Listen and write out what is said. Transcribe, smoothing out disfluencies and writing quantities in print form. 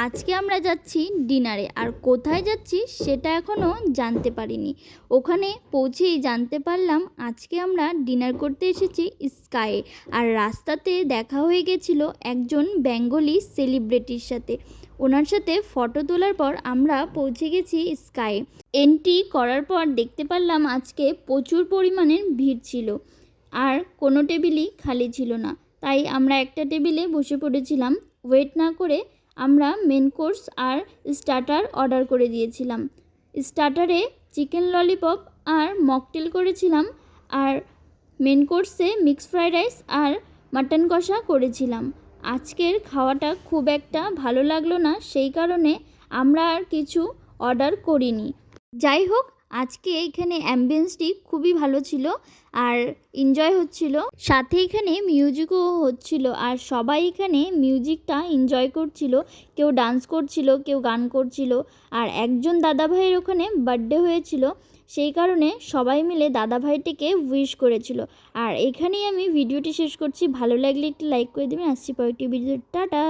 আজকে আমরা যাচ্ছি ডিনারে, আর কোথায় যাচ্ছি সেটা এখনও জানতে পারিনি। ওখানে পৌঁছেই জানতে পারলাম আজকে আমরা ডিনার করতে এসেছি স্কাইয়ে। আর রাস্তাতে দেখা হয়ে গেছিল একজন বেঙ্গলি সেলিব্রিটির সাথে। ওনার সাথে ফটো তোলার পর আমরা পৌঁছে গেছি স্কাইয়ে। এন্ট্রি করার পর দেখতে পারলাম আজকে প্রচুর পরিমাণের ভিড় ছিল, আর কোনো টেবিলই খালি ছিল না। তাই আমরা একটা টেবিলে বসে পড়েছিলাম। ওয়েট না করে আমরা মেন কোর্স আর স্টার্টার অর্ডার করে দিয়েছিলাম। স্টার্টারে চিকেন ললিপপ আর মকটেল করেছিলাম, আর মেন কোর্সে মিক্সড ফ্রাইড রাইস আর মাটন কষা করেছিলাম। আজকের খাওয়াটা খুব একটা ভালো লাগলো না, সেই কারণে আমরা আর কিছু অর্ডার করিনি। যাই হোক, আজকে এখানে অ্যাম্বিয়েন্সটি খুবই ভালো ছিল আর এনজয় হচ্ছিল, সাথে এখানে মিউজিকও হচ্ছিল। আর সবাই এখানে মিউজিকটা এনজয় করছিল, কেউ ডান্স করছিল, কেউ গান করছিল। আর একজন দাদাভাইয়ের ওখানে বার্থডে হয়েছিল, সেই কারণে সবাই মিলে দাদাভাইটিকে উইশ করেছিল। আর এখানেই আমি ভিডিওটি শেষ করছি। ভালো লাগলে একটি লাইক করে দেবেন। আসছি পরেরটি ভিডিও। টাটা।